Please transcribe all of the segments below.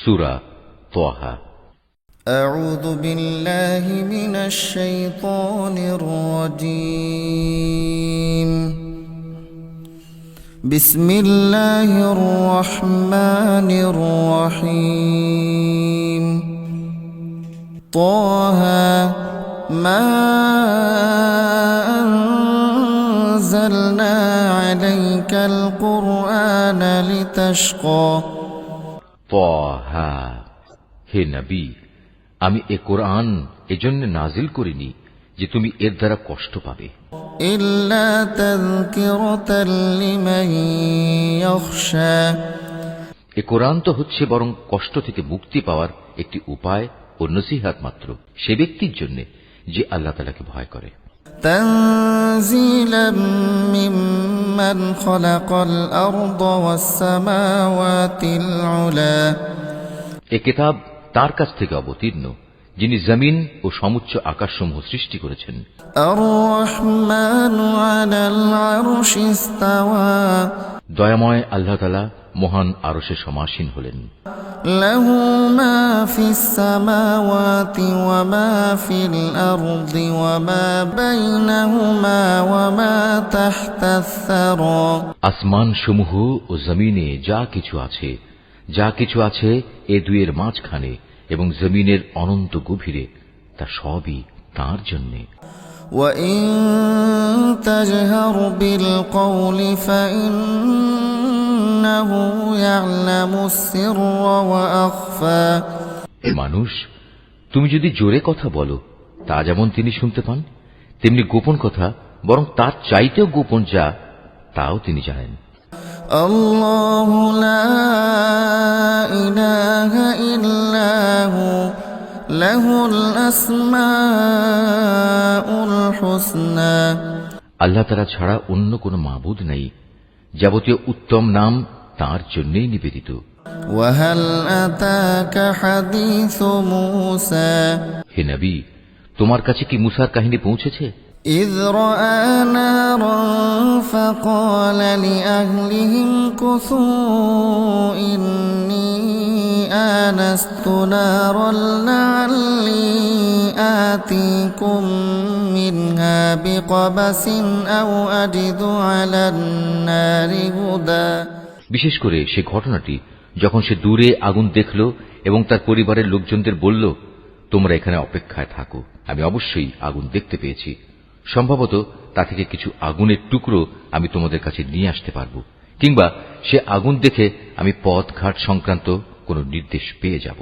সূরা তাহা। أعوذ بالله من الشيطان الرجيم. بسم الله الرحمن الرحيم. طه ما أنزلنا عليك القرآن لتشقى. তাহা, হে নবী, আমি এ কোরআন এজন্য নাজিল করিনি যে তুমি এর দ্বারা কষ্ট পাবে। ইল্লা তাযকিরাতাল লিমান ইয়াখশা, এ কোরআন তো হচ্ছে বরং কষ্ট থেকে মুক্তি পাওয়ার একটি উপায় ও নসিহত মাত্র সে ব্যক্তির জন্য যে আল্লাহ তাআলাকে ভয় করে। তানজিলাম মিম্মান খালাকাল আরদা ওয়াস সামাওয়াতিল উলা, এ কিতাব তার কাছ থেকে অবতীর্ণ যিনি জমিন ও সমুচ্চ আকাশসমূহ সৃষ্টি করেছেন। আর রহমানু আলাল আরশি ইস্তাওয়া, দয়াময় আল্লাহ তাআলা মহান আরশে সমাসীন হলেন। লাহু মা ফিস সামাওয়াতি ওয়া মা ফিল আরদি ওয়া মা বাইনাহুমা ওয়া মা তাহতাস সারা, আসমান সমূহ ও জমিনে যা কিছু আছে এ দুয়ের মাঝখানে এবং জমিনের অনন্ত গভীরে, তা সবই তাঁর জন্যে। وَإِن تَجْهَرْ بِالْقَوْلِ فَإِنَّهُ يَعْلَمُ السِّرَّ وَأَخْفَى. মানুষ, তুমি যদি জোরে কথা বলো তা যেমন তিনি শুনতে পান, তেমনি গোপন কথা বরং তার চাইতেও গোপন যা, তাও তিনি জানেন। আল্লাহু লা ইলাহা ইল্লা হু লাহুল আসমাউল হুসনা, আল্লাহ তাআলা ছাড়া অন্য কোনো মাবুদ নাই, যাবতীয় উত্তম নাম তাঁর জন্যই নিবেদিত। ওয়া হাল আতাকা হাদিসু মূসা, হে নবী, তোমার কাছে কি মুসার কাহিনী পৌঁছেছে? إذ رأى نارا فقال لأهلهم كثوا إني آنست نارا لعلي آتيكم منها بقبس أو أجد على النار هدى. বিশেষ করে সে ঘটনাটি যখন সে দূরে আগুন দেখল এবং তার পরিবারের লোকজনদের বলল, তোমরা এখানে অপেক্ষায় থাকো, আমি অবশ্যই আগুন দেখতে পেয়েছি, সম্ভবত তা থেকে কিছু আগুনের টুকরো আমি তোমাদের কাছে নিয়ে আসতে পারব, কিংবা সে আগুন দেখে আমি পথ ঘাট সংক্রান্ত কোন নির্দেশ পেয়ে যাব।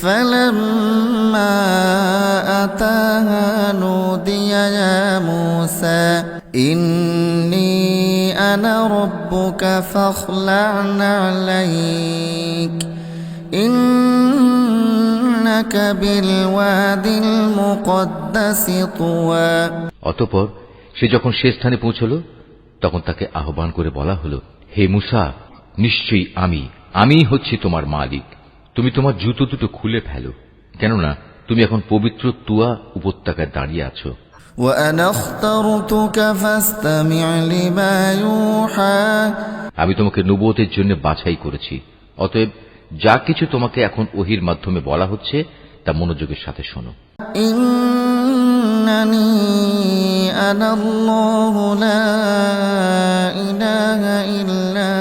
فَلَمَّا أَتَاهَا نُودِيَ يَا مُوسَى إِنِّي أَنَا رَبُّكَ فَاخْلَعْ نَعْلَيْكَ إِنَّكَ بِالْوَادِ الْمُقَدَّسِ طُوًى. অতঃপর সে যখন সে স্থানে পৌঁছল তখন তাকে আহ্বান করে বলা হল, হে মুসা, নিশ্চয়ই আমি হচ্ছি তোমার মালিক, তুমি তোমার জুতো দুটো খুলে ফেলো, কেননা তুমি এখন পবিত্র তুয়া উপত্যকায় দাঁড়িয়ে আছো। وَأَنَا اخْتَرْتُكَ فَاسْتَمِعْ لِمَا يُوحَى. আমি তোমাকে নবুয়তের জন্য বাছাই করেছি, অতএব যা কিছু তোমাকে এখন ওহির মাধ্যমে বলা হচ্ছে তা মনোযোগের সাথে শোনো। ইন্নানি আনা আল্লাহু লা ইলাহা ইল্লা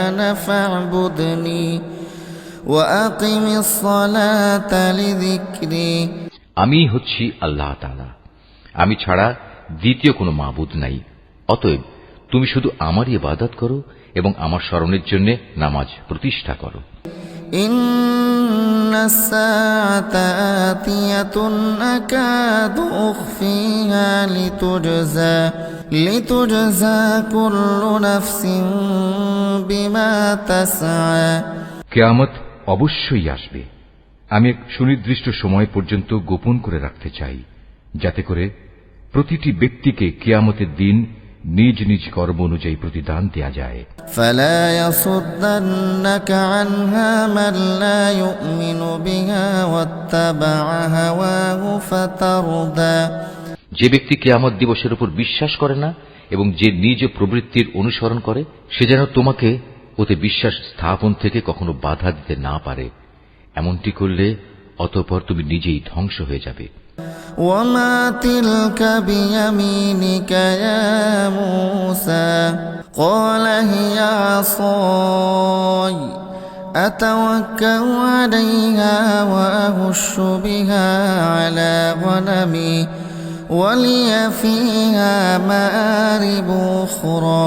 আনা ফা'বুদনি ওয়া আকিমিস সালাতা লিযিকরি. আমি হচ্ছি আল্লাহ তাআলা, আমি ছাড়া দ্বিতীয় কোনো মাবুদ নাই, অতএব তুমি শুধু আমারই ইবাদত করো এবং আমার স্মরণের জন্য নামাজ প্রতিষ্ঠা করো। ইন্নাস সাআতা আতিয়াতুন আকাদু উখফিহা লিতুজজা কুল্লু নাফসিন বিমা তাসআ. কিয়ামত অবশ্যই আসবে, আমি এক সুনির্দিষ্ট সময় পর্যন্ত গোপন করে রাখতে চাই, যাতে করে প্রতিটি ব্যক্তিকে কিয়ামতের দিন নিজ নিজ কর্ম অনুযায়ী প্রতিদান দেয়া যায়। ফালা ইয়াসুদ্দান্নাকা আনহা মান লা ইউমিনু বিহা ওয়াত্তাবা হাওয়াহু ফাতারদা. যে ব্যক্তি কিয়ামত দিবসের উপর বিশ্বাস করে না এবং যে নিজ প্রবৃত্তির অনুসরণ করে, সে যেন তোমাকে ওতে বিশ্বাস স্থাপন থেকে কখনো বাধা দিতে না পারে এমনটি করলে অতঃপর তুমি নিজেই ধ্বংস হয়ে যাবে। وما تلك بيمينك يا موسى قال هي عصاي أتوكأ عليها وأهش بها على غنمي ولي فيها مآرب أخرى।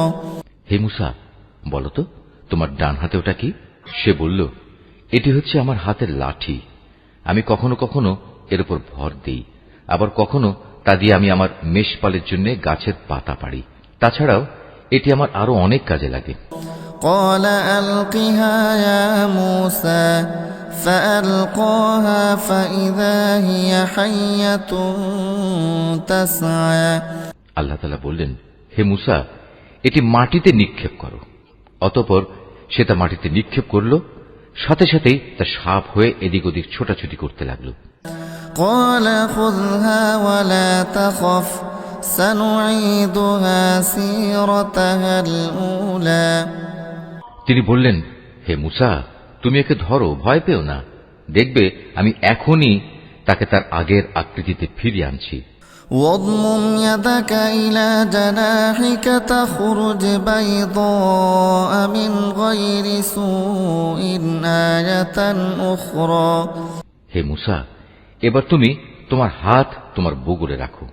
হে মুসা, বলো তো তোমার ডান হাতে ওটা কি? সে বলল, এটি হচ্ছে আমার হাতের লাঠি। আমি কখনো কখনো এর উপর ভর দেই, আবার কখনো তা দিয়ে আমি আমার মেষপালের জন্য গাছের পাতা পাড়ি। তাছাড়াও এটি আমার আরো অনেক কাজে লাগে। قال ألقها يا موسى فألقاها فإذا هي حية تسعى। আল্লাহ তাআলা বললেন, হে মুসা, এটি মাটিতে নিক্ষেপ করো। অতঃপর সে তা মাটিতে নিক্ষেপ করল, সাথে সাথেই তা সাপ হয়ে এদিক ওদিক ছোটাছুটি করতে লাগল। قال خذها ولا تخف سنعيدها سيرتها الأولى। তিনি বললেন, হে মুসা, তুমি একে ধরো, ভয় পেও না। দেখবে আমি এখনই তাকে তার আগের আকৃতিতে ফিরিয়ে আনছি। واضمم يدك إلى جناحك تخرج بيضاء من غير سوء آية أخرى। হে মুসা, এবার তুমি তোমার হাত তোমার বগলে রাখো।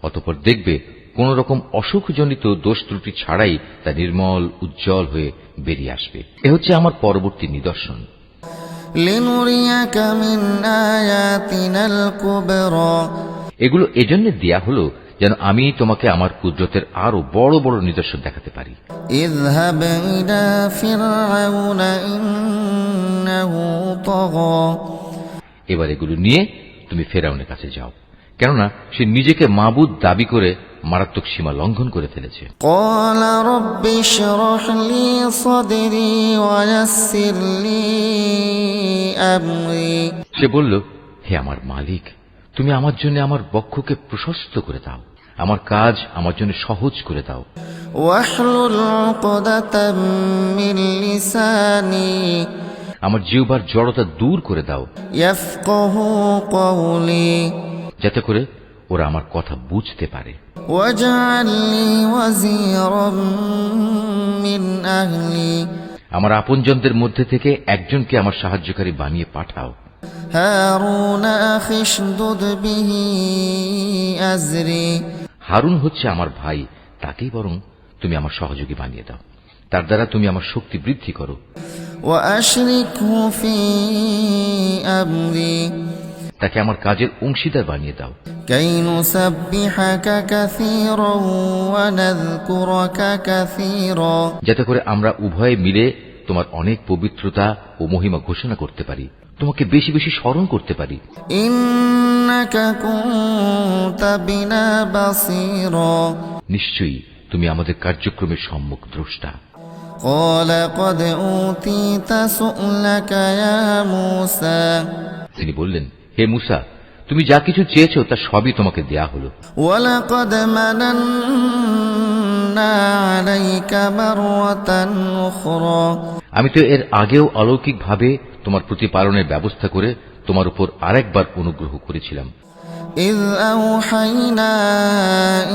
অতঃপর দেখবে কোন রকম অসুখজনিত দোষ ত্রুটি ছাড়াই তা নির্মল উজ্জ্বল হয়ে বেরিয়ে আসবে। এ হচ্ছে আমার পরবর্তী নিদর্শন। لنريك من آياتنا الكبرى। এগুলো এজন্য দেয়া হলো যেন আমি তোমাকে আমার কুদরতের আরো বড় বড় নিদর্শন দেখাতে পারি। اذهب إلى فرعون إنه طغى। এবার এগুলো নিয়ে তুমি ফেরাউনের কাছে যাও, কেননা সে নিজেকে মাবুদ দাবি করে মারাত্মক সীমা লঙ্ঘন করে ফেলেছে। قال رب اشرح لي صدري ويسر لي أمري। সে বলল, হে আমার মালিক, তুমি আমার জন্য আমার বক্ষকে প্রশস্ত করে দাও, আমার কাজ আমার জন্য সহজ করে দাও। واحلل عقدة من لساني আমার জিহ্বার জড়তা দূর করে দাও, يفقه قولي যাতে করে ওরা আমার কথা বুঝতে পারে। واجعل لي وزيرا من أهلي আমার আপনজনদের মধ্যে থেকে একজনকে আমার সাহায্যকারী বানিয়ে পাঠাও। هارون أخي اشدد به أزري। হারুন হচ্ছে আমার ভাই, তাকেই বরং তুমি আমার সহযোগী বানিয়ে দাও, তার দ্বারা তুমি আমার শক্তি বৃদ্ধি করো। وأشركه في أمري তাকে আমার কাজের অংশীদার বানিয়ে দাও, كي نسبحك كثيرا ونذكرك كثيرا যাতে করে আমরা উভয়ে মিলে তোমার অনেক পবিত্রতা ও মহিমা ঘোষণা করতে পারি, তোমাকে বেশি বেশি স্মরণ করতে পারি। إنك كنت بنا بصيرا। নিশ্চয়ই তুমি আমাদের কার্যক্রমের সম্মুখ দ্রষ্টা। قال قد أوتيت سؤلك يا موسى। তিনি বললেন, হে মুসা, তুমি যা কিছু চেয়েছো তা সবই তোমাকে দেয়া হলো। ولقد مننا عليك مرة أخرى। আমি তো এর আগেও অলৌকিকভাবে তোমার প্রতিপালনের ব্যবস্থা করে তোমার উপর আরেকবার অনুগ্রহ করেছিলাম। إذ أوحينا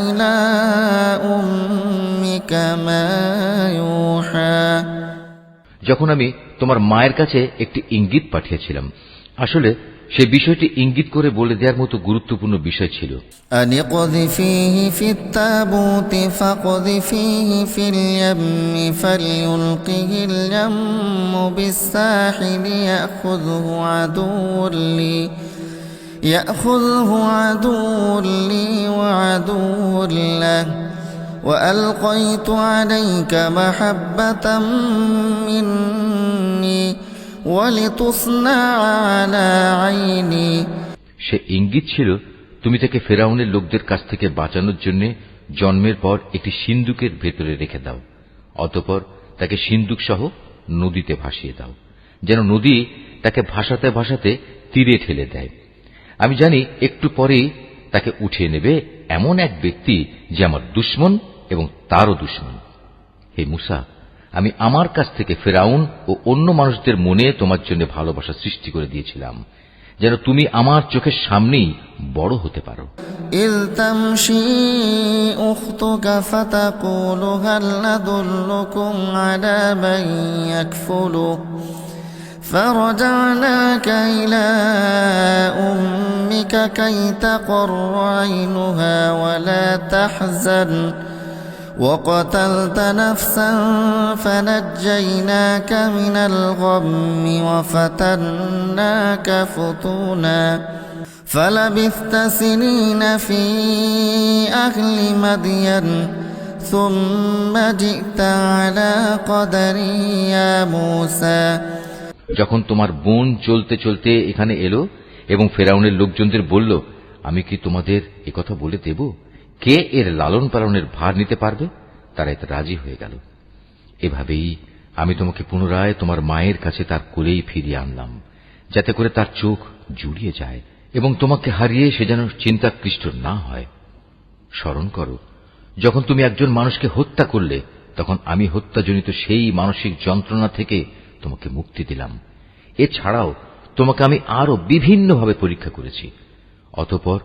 إلى أمك ما يوحى। যখন আমি তোমার মায়ের কাছে একটি ইঙ্গিত পাঠিয়েছিলাম, আসলে সেই বিষয়টি ইঙ্গিত করে বলে দেওয়ার মতো গুরুত্বপূর্ণ বিষয় ছিল। أن اقذفيه في التابوت فاقذفيه في اليم فليلقه اليم بالساحل يأخذه عدو لي وعدو له وألقيت عليك محبة مني ولتصنع على عيني। সে ইঙ্গিত ছিল তুমি তাকে ফেরাউনের লোকদের কাছ থেকে বাঁচানোর জন্য জন্মের পর একটি সিন্দুকের ভেতরে রেখে দাও, অতঃপর তাকে সিন্দুক সহ নদীতে ভাসিয়ে দাও, যেন নদী তাকে ভাসাতে ভাসাতে তীরে ঠেলে দেয়। আমি জানি একটু পরেই তাকে উঠিয়ে নেবে এমন এক ব্যক্তি যে আমার দুশমন এবং তারও দুশমন। হে মুসা, আমি আমার কাছ থেকে ফেরাউন ও অন্য মানুষদের মনে তোমার জন্য ভালোবাসা সৃষ্টি করে দিয়েছিলাম, যেন তুমি আমার চোখের সামনেই বড় হতে পারো। إذ تمشي أختك فتقول هل ندلكم على من يكفله فرجعناك إلى أمك كي تقر عينها ولا تحزن وقتلت نفسا فنجيناك من الغم وفتناك فتونا فلبثت سنين في أهل مدين ثم جئت على قدر يا موسى। যখন তোমার বোন চলতে চলতে এখানে এলো এবং ফেরাউনের লোকজনদের বলল, আমি কি তোমাদের একথা বলে দেব কে এর লালন পালনের ভার নিতে পারবে? তারা এতে রাজি হয়ে গেল। এভাবেই আমি তোমাকে পুনরায় তোমার মায়ের কাছে তার কোলেই ফিরিয়ে আনলাম, যাতে করে তার চোখ জুড়িয়ে যায় এবং তোমাকে হারিয়ে সে যেন চিন্তাক্লিষ্ট না হয়। স্মরণ করো, যখন তুমি একজন মানুষকে হত্যা করলে, তখন আমি হত্যাজনিত সেই মানসিক যন্ত্রণা থেকে তোমাকে মুক্তি দিলাম। এছাড়াও তোমাকে আমি আরো বিভিন্নভাবে পরীক্ষা করেছি। অতঃপর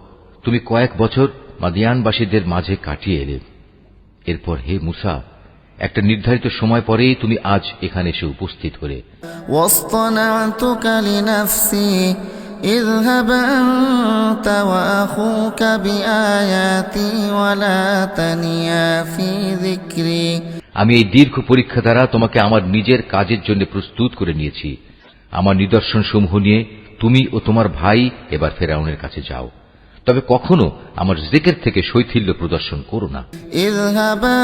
তুমি কয়েক বছর মাদিয়ানবাসীদের মাঝে কাটিয়ে এলে। এরপর হে মুসা, একটা নির্ধারিত সময় পরেই তুমি আজ এখানে এসে উপস্থিত হলে। واصطنعتك لنفسي اذهب أنت وأخوك بآياتي ولا تنيا في ذكري। আমি এই দীর্ঘ পরীক্ষা দ্বারা তোমাকে আমার নিজের কাজের জন্য প্রস্তুত করে নিয়েছি। আমার নিদর্শন সমূহ নিয়ে তুমি ও তোমার ভাই এবার ফেরাউনের কাছে যাও, তবে কখনো আমার জিকির থেকে শৈথিল্য প্রদর্শন করো না। اذهبا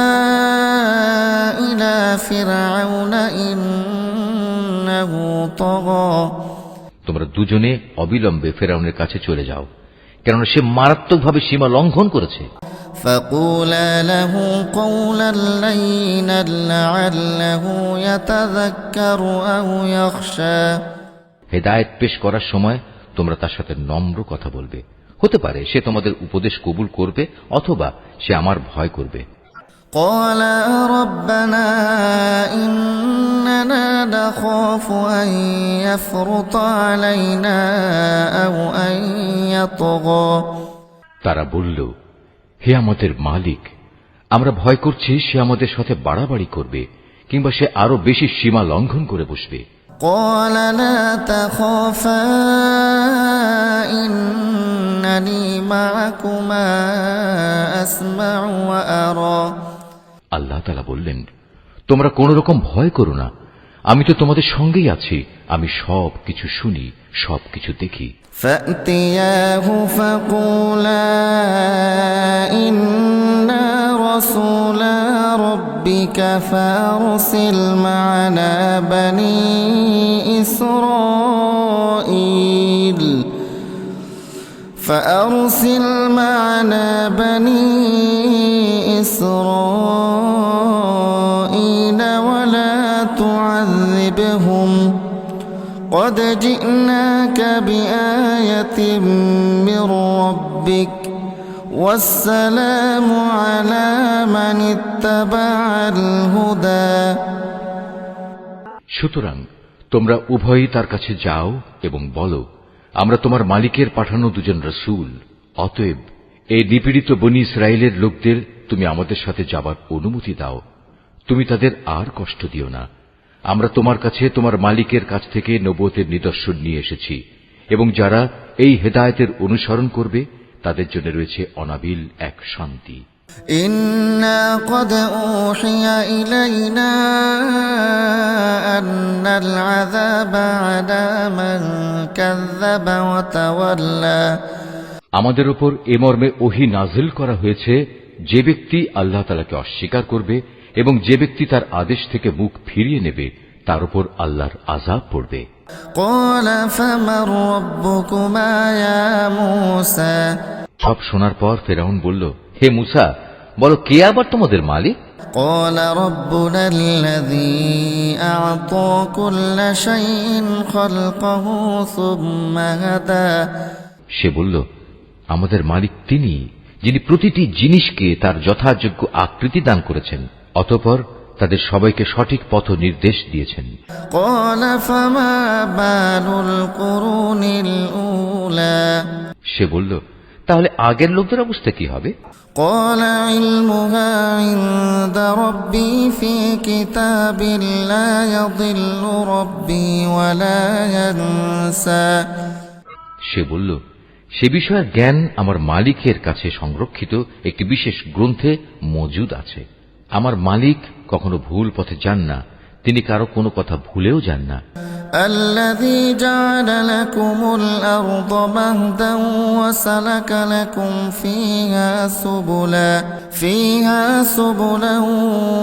إلى فرعون إنه طغى। তোমরা দুজনে অবিলম্বে ফেরাউনের কাছে চলে যাও, কেননা সে মারাত্মকভাবে সীমা লঙ্ঘন করেছে। فقولا له قولا لينا لعله يتذكر أو يخشى। হেদায়েত পেশ করার সময় তোমরা তার সাথে নম্র কথা বলবে। হতে পারে সে তোমাদের উপদেশ কবুল করবে, অথবা সে আমার ভয় করবে। قال ربنا إننا نخاف أن يفرط علينا أو أن يطغى। তারা বলল, হে আমাদের মালিক, আমরা ভয় করছি সে আমাদের সাথে বাড়াবাড়ি করবে কিংবা সে আরো বেশি সীমা লঙ্ঘন করে বসবে। قال لا تخافا إنني معكما أسمع وأرى। আল্লাহ তাআলা বললেন, তোমরা কোন রকম ভয় করো না, আমি তো তোমাদের সঙ্গেই আছি, আমি সব কিছু শুনি, সব কিছু দেখি। فأتياه فقولا إنا رسولا ربك فأرسل معنا بني إسرائيل ولا تعذبهم قد جئناك بآية من ربك والسلام على من اتبع الهدى। সুতরাং তোমরা উভয়ই তার কাছে যাও এবং বলো, আমরা তোমার মালিকের পাঠানো দুজন রাসূল, অতএব এই নিপীড়িত বনী ইসরায়েলের লোকদের তুমি আমাদের সাথে যাবার অনুমতি দাও, তুমি তাদের আর কষ্ট দিও না। আমরা তোমার কাছে তোমার মালিকের কাছ থেকে নবুয়তের নিদর্শন নিয়ে এসেছি, এবং যারা এই হেদায়েতের অনুসরণ করবে তাদের জন্য রয়েছে অনাবিল এক শান্তি। إنا قد أوحي إلينا أن العذاب على من كذب وتولى। আমাদের উপর এ মর্মে ওহী নাজিল করা হয়েছে, যে ব্যক্তি আল্লাহ তাআলাকে অস্বীকার করবে এবং যে ব্যক্তি তার আদেশ থেকে মুখ ফিরিয়ে নেবে তার উপর আল্লাহর আযাব পড়বে। قال فمن ربكما يا موسى। সব শোনার পর ফেরাউন বলল, হে মুসা, বলো কে আবার তোমাদের মালিক? قال ربنا الذي أعطى كل شيء خلقه ثم هدى। সে বলল, আমাদের মালিক তিনি, যিনি প্রতিটি জিনিসকে তার যথাযোগ্য আকৃতি দান করেছেন, অতঃপর তাদের সবাইকে সঠিক পথ নির্দেশ দিয়েছেন। قال فما بال القرون الأولى সে বলল, তাহলে আগের লোকদের অবস্থা কি হবে? قال علمها عند ربي في كتاب لا يضل ربي ولا ينسى সে বলল, সে বিষয়ের জ্ঞান আমার মালিকের কাছে সংরক্ষিত একটি বিশেষ গ্রন্থে মজুদ আছে। আমার মালিক কখনো ভুল পথে যান না, তিনি কারো কোনো কথা ভুলেও যান না। الذي جعل لكم الأرض مهدا وسلك لكم فيها سبلا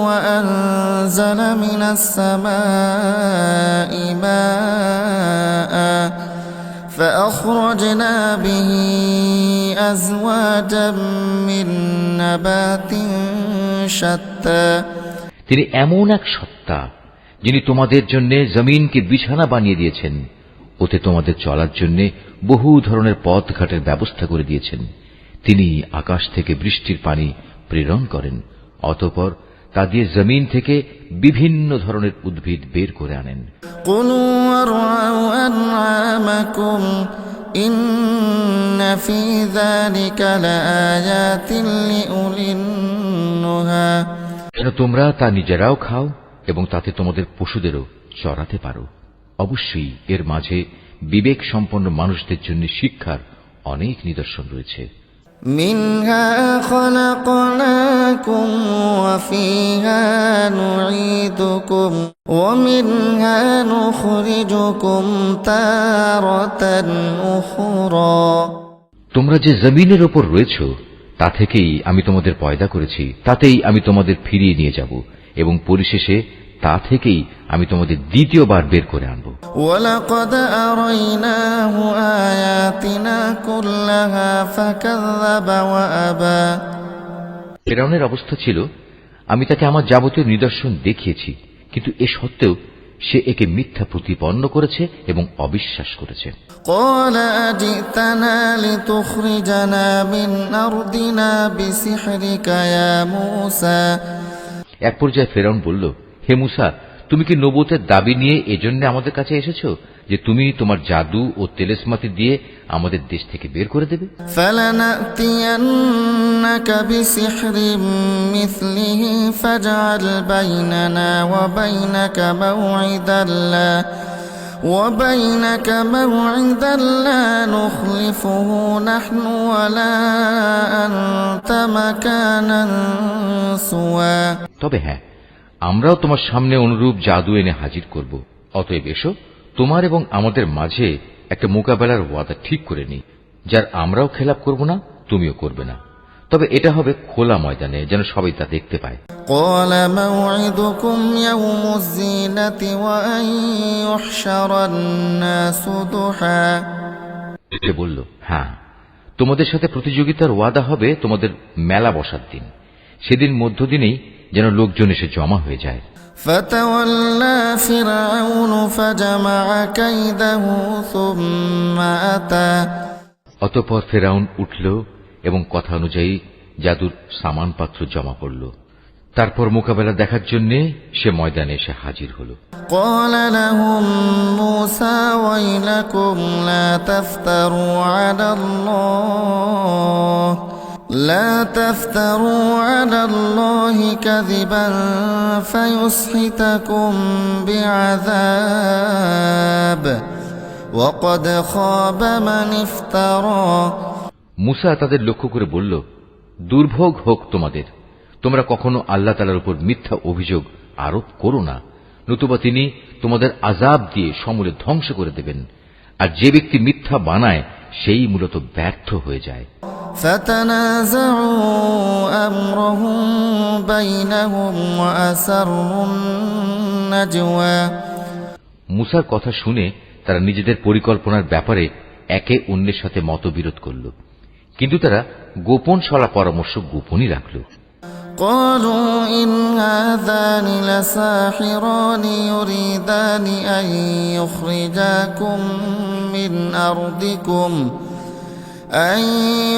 وأنزل من السماء ماء فأخرجنا به أزواجا من نبات شتى তিনি এমন এক সত্তা যিনি তোমাদের জন্য জমিনকে বিছানা বানিয়ে দিয়েছেন, ওতে তোমাদের চলার জন্য বহু ধরনের পথঘাটের ব্যবস্থা করে দিয়েছেন। তিনি আকাশ থেকে বৃষ্টির পানি প্রেরণ করেন, অতঃপর তা দিয়ে জমিন থেকে বিভিন্ন ধরনের উদ্ভিদ বের করে আনেন। কুলু ওয়ারআউ আনআমাকুম ইন্না ফী যালিকা লাআয়াতিন লিউলিন নুহা যেন তোমরা তা নিজেরাও খাও এবং তাতে তোমাদের পশুদেরও চড়াতে পারো। অবশ্যই এর মাঝে বিবেক সম্পন্ন মানুষদের জন্য শিক্ষার অনেক নিদর্শন রয়েছে। মিনহা খলাকনাকুম ওয়া ফীহা নুঈদুকুম ওয়া মিনহা নুখরিজুকুম তারাতান উখরা তোমরা যে জমিনের ওপর রয়েছো তা থেকেই আমি তোমাদের পয়দা করেছি, তাতেই আমি তোমাদের ফিরিয়ে নিয়ে যাব এবং পরিশেষে তা থেকেই আমি তোমাদের দ্বিতীয়বার বের করে আনব। ওয়ালাকাদ আরাইনাহু আয়াতিনা কুল্লাহা ফাকাযযাবা ওয়া আবা ফিরআউনের অবস্থা ছিল, আমি তাকে আমার যাবতীয় নিদর্শন দেখিয়েছি, কিন্তু এ সত্ত্বেও সে একে মিথ্যা প্রতিপন্ন করেছে এবং অবিশ্বাস করেছে। قال أجئتنا لتخرجنا من أرضنا بسحرك يا موسى এক পর্যায়ে ফেরাউন বলল, হে মূসা, তুমি কি নবুয়তের দাবি নিয়ে এজন্য আমাদের কাছে এসেছো যে তুমি তোমার জাদু ও তেলেসমাতি দিয়ে আমাদের দেশ থেকে বের করে দেবে? فلنأتينك بسحر مثله فاجعل بيننا وبينك موعدا لا نخلفه نحن ولا أنت مكانا سوى তবে হ্যাঁ, আমরাও তোমার সামনে অনুরূপ জাদু এনে হাজির করব। অতএব এসো, তোমার এবং আমাদের মাঝে একটা মোকাবেলার ওয়াদা ঠিক করে নিই, যার আমরাও খেলাপ করব না, তুমিও করবে না। তবে এটা হবে খোলা ময়দানে, যেন সবাই তা দেখতে পায়। قال موعدكم يوم الزينة وأن يحشر الناس ضحى সে বলল, হ্যাঁ, তোমাদের সাথে প্রতিযোগিতার ওয়াদা হবে তোমাদের মেলা বসার দিন, সেদিন মধ্যদিনেই যেন লোকজন এসে জমা হয়ে যায়। فتولى فرعون فجمع كيده ثم أتى অতঃপর ফেরাউন উঠল এবং কথা অনুযায়ী জাদুর সামানপত্র জমা করল। তারপর মোকাবেলা দেখার জন্য সে ময়দানে এসে হাজির হল। قال لهم موسى ويلكم لا تفتروا على الله كذبا فيسحتكم بعذاب وقد خاب من افترى মুসা তাদের লক্ষ্য করে বলল, দুর্ভোগ হোক তোমাদের, তোমরা কখনো আল্লাহ তাআলার উপর মিথ্যা অভিযোগ আরোপ করো না, নতুবা তিনি তোমাদের আযাব দিয়ে সমূলে ধ্বংস করে দেবেন। আর যে ব্যক্তি মিথ্যা বানায় সেই মূলত ব্যর্থ হয়ে যায়। فتنازعوا أمرهم بينهم وأسروا النجوى মুসার কথা শুনে তারা নিজেদের পরিকল্পনার ব্যাপারে একে অন্যের সাথে মতবিরোধ করল, কিন্তু তারা গোপন সলা পরামর্শ গোপনই রাখল। قالوا إن هذان لساحران يريدان أن أن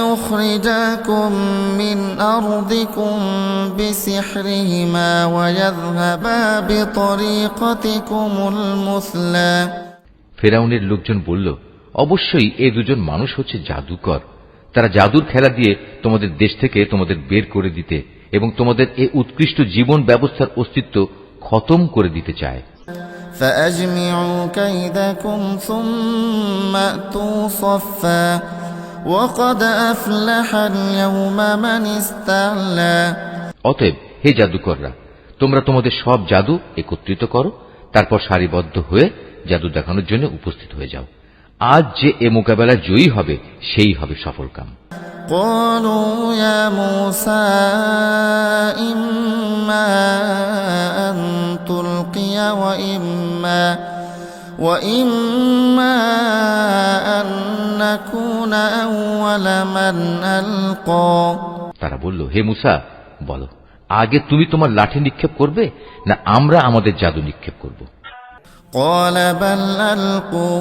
يخرجاكم من أرضكم بسحرهما ويذهبا بطريقتكم المثلى ফেরাউনের লোকজন বলল, অবশ্যই এই দুজন মানুষ হচ্ছে জাদুকর। তারা জাদুর খেলা দিয়ে তোমাদের দেশ থেকে তোমাদের বের করে দিতে এবং তোমাদের এই উৎকৃষ্ট জীবন ব্যবস্থার অস্তিত্ব খতম করে দিতে চায়। فأجمعوا كيدكم ثم أتوا صفا وقد أفلح اليوم من استعلى অতএব হে জাদুকররা, তোমরা তোমাদের সব জাদু একত্রিত করো, তারপর সারিবদ্ধ হয়ে জাদু দেখানোর জন্য উপস্থিত হয়ে যাও। আজ যে এ মোকাবেলায় জয়ী হবে সেই হবে সফলকাম। قالوا يا موسى إما أن تلقي وإما أن نكون أول من ألقى তারা বলল, হে মুসা, বলো আগে তুমি তোমার লাঠি নিক্ষেপ করবে না আমরা আমাদের জাদু নিক্ষেপ করব? قال بل ألقوا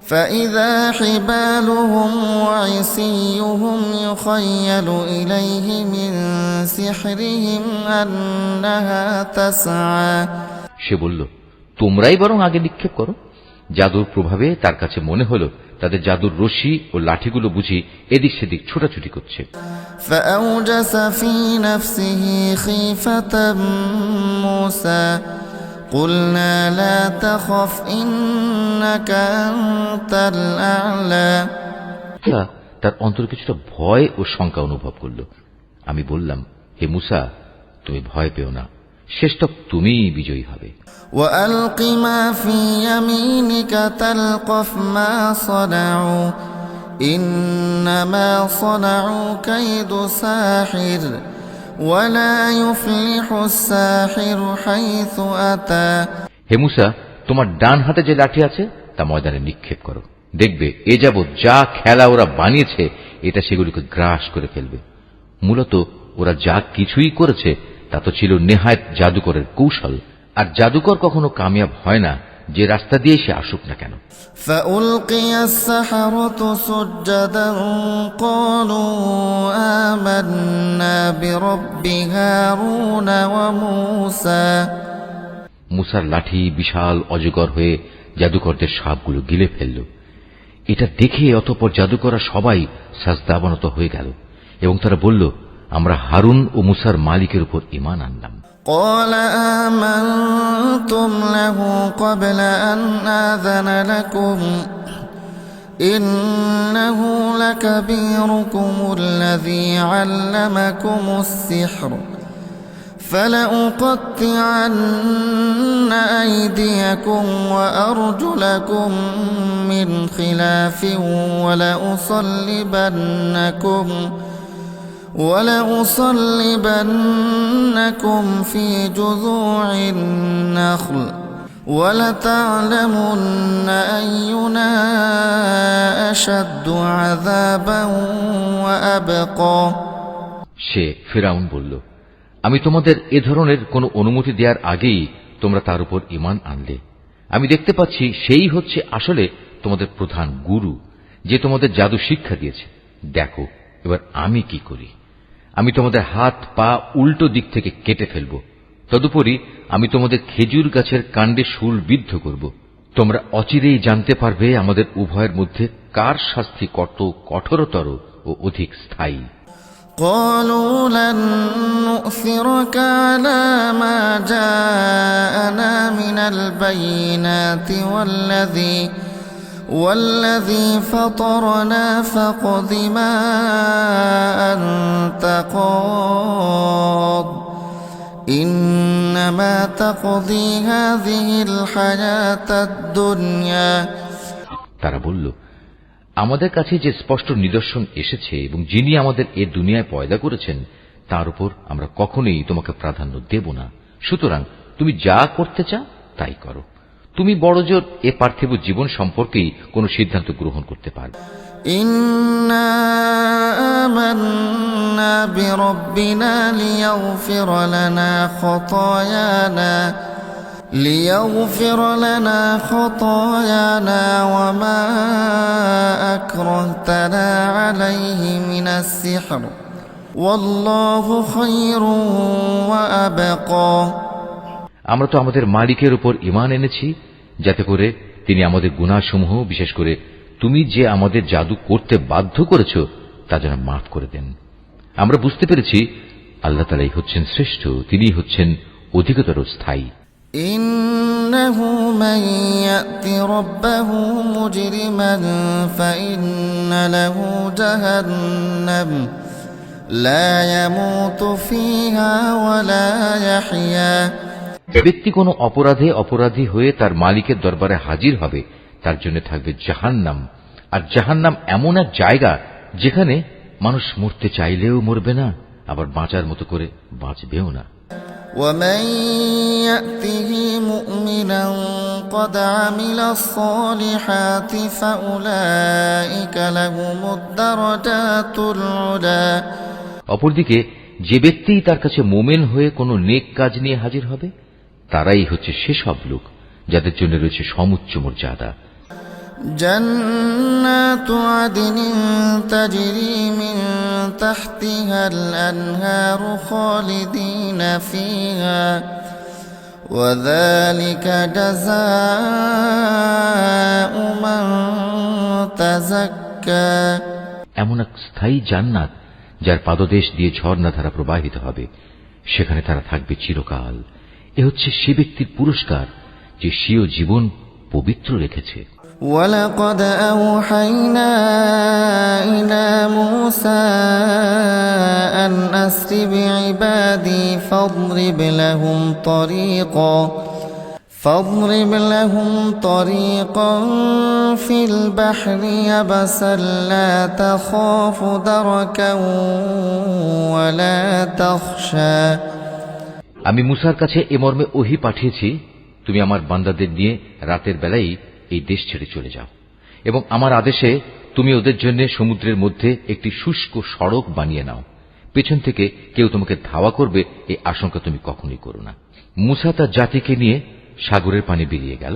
فإذا حبالهم وعصيهم يخيل إليه من سحرهم أنها تسعى সে বলল, তোমরাই বরং আগে নিক্ষেপ করো। জাদুর প্রভাবে তার কাছে মনে হলো তাদের জাদুর রশি ও লাঠিগুলো বুঝি এদিক সেদিক ছোটাছুটি করছে। فأوجس في نفسه خيفة موسى قلنا لا تخف إنك أنت الأعلى তার অন্তরে কিছুটা ভয় ও শঙ্কা অনুভব করল। আমি বললাম, হে মুসা, তুমি ভয় পেও না, শেষতক তুমিই বিজয়ী হবে। وألق ما في يمينك تلقف ما صنعوا إنما صنعوا كيد ساحر ولا يفلح الساحر حيث أتى হে মুসা, তোমার ডান হাতে যে লাঠি আছে তা ময়দানে নিক্ষেপ করো। দেখবে এ যাবৎ যা খেলা ওরা বানিয়েছে এটা সেগুলিকে গ্রাস করে ফেলবে। মূলত ওরা যা কিছুই করেছে তা তো ছিল নেহায়েত জাদুকরের কৌশল, আর জাদুকর কখনো কামিয়াব হয় না যে রাস্তা দিয়ে সে আসুক না কেন। فألقي السحرة سجدا قالوا آمنا برب هارون وموسى মুসার লাঠি বিশাল অজগর হয়ে জাদুকরদের সাপগুলো গিলে ফেলল। এটা দেখে অতঃপর জাদুকররা সবাই সাজদাবনত হয়ে গেল এবং তারা বলল, আমরা হারুন ও মুসার মালিকের উপর ঈমান আনলাম। قال آمنتم له قبل أن آذن لكم إنه لكبيركم الذي علمكم السحر فلأقطعن أيديكم وأرجلكم من خلاف ولأصلبنكم في جذوع النخل ولتعلمن أينا أشد عذابا وأبقى সে ফিরআউন বলল, আমি তোমাদের এ ধরনের কোনো অনুমতি দেওয়ার আগেই তোমরা তার উপর ঈমান আনলে। আমি দেখতে পাচ্ছি সেই হচ্ছে আসলে তোমাদের প্রধান গুরু, যে তোমাদের জাদু শিক্ষা দিয়েছে। দেখো এবার আমি কি করি। আমি তোমাদের হাত পা উল্টো দিক থেকে কেটে ফেলব। তদুপরি আমি তোমাদের খেজুর গাছের কাণ্ডে শুল বিদ্ধ করব। তোমরা অচিরেই জানতে পারবে আমাদের উভয়ের মধ্যে কার শাস্তি কত কঠোরতর ও অধিক স্থায়ী। قالوا لن نؤثرك على ما جاءنا من البينات والذي فطرنا فاقض ما أنت قاض إنما تقضي هذه الحياة الدنيا তারা বলল, আমাদের কাছে যে স্পষ্ট নিদর্শন এসেছে এবং যিনি আমাদের এ দুনিয়ায় পয়দা করেছেন তার উপর আমরা কখনোই তোমাকে প্রাধান্য দেব না। সুতরাং তুমি যা করতে চাও তাই করো। তুমি বড়জোর এ পার্থিব জীবন সম্পর্কেই কোনো সিদ্ধান্ত গ্রহণ করতে পারবে। ইন্না আমান্না বিরাব্বিনা লিয়াগফির লানা খতায়ানা ওয়া মা আকরাহতানা عليه من السحر والله خير وأبقى আমরা তো আমাদের মালিকের উপর ঈমান এনেছি যাতে করে তিনি আমাদের গুনাহসমূহ, বিশেষ করে তুমি যে আমাদের জাদু করতে বাধ্য করেছ, তা যেন মাফ করে দেন। আমরা বুঝতে পেরেছি আল্লাহ তাআলাই হচ্ছেন শ্রেষ্ঠ, তিনি হচ্ছেন অধিকতর স্থায়ী। إنه من يأت ربه مجرما فإن له جهنم لا يموت فيها ولا يحيا ব্যক্তি কোনো অপরাধী হয়ে তার মালিকের দরবারে হাজির হবে, তার জন্য থাকবে জাহান্নাম। আর জাহান্নাম এমন এক জায়গা যেখানে মানুষ মরতে চাইলেও মরবে না, আবার বাঁচার মতো করে বাঁচবেও না। ومن يأته مؤمنا قد عمل الصالحات فأولئك لهم الدرجات العلى অপরদিকে যে ব্যক্তি তার কাছে মোমেন হয়ে কোনো নেক কাজ নিয়ে হাজির হবে, তারাই হচ্ছে সেসব লোক যাদের জন্য রয়েছে সমুচ্চ মর্যাদা। جنات عدن تجري من تحتها الأنهار خالدين فيها وذلك جزاء من تزكى এমন এক স্থায়ী জান্নাত যার পাদদেশ দিয়ে ঝর্ণাধারা প্রবাহিত হবে, সেখানে তারা থাকবে চিরকাল। এ হচ্ছে সে ব্যক্তির পুরস্কার যে স্বীয় জীবন পবিত্র রেখেছে। ولقد أوحينا إلى موسى أن أسر بعبادي فاضرب لهم طريقا في البحر يبسا لا تخاف دركا ولا تخشى আমি মুসার কাছে এ মর্মে ওহী পাঠিয়েছি, তুমি আমার বান্দাদের নিয়ে রাতের বেলায় এই দেশ ছেড়ে চলে যাও, এবং আমার আদেশে তুমি ওদের জন্য সমুদ্রের মধ্যে একটি শুষ্ক সড়ক বানিয়ে নাও। পেছন থেকে কেউ তোমাকে ধাওয়া করবে এই আশঙ্কা তুমি কখনোই করো না। মুসা তার জাতিকে নিয়ে সাগরের পানি বেরিয়ে গেল।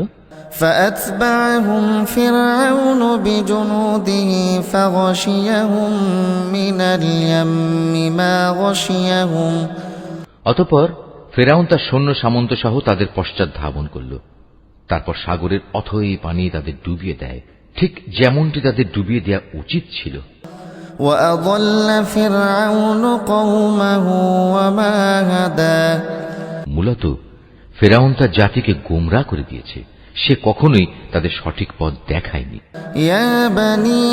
فأتبعهم فرعون بجنوده فغشيهم من اليم ما غشيهم অতঃপর ফেরাউন তার সৈন্য সামন্ত সহ তাদের পশ্চাৎ ধাবন করল। তারপর সাগরের অথই পানি তাদের ডুবিয়ে দেয়, ঠিক যেমনটি তাদের ডুবিয়ে দেয়া উচিত ছিল। وأضل فرعون قومه وما هدى মূলত ফেরাউন তার জাতিকে গোমরাহ করে দিয়েছে, সে কখনোই তাদের সঠিক পথ দেখায়নি। يا بني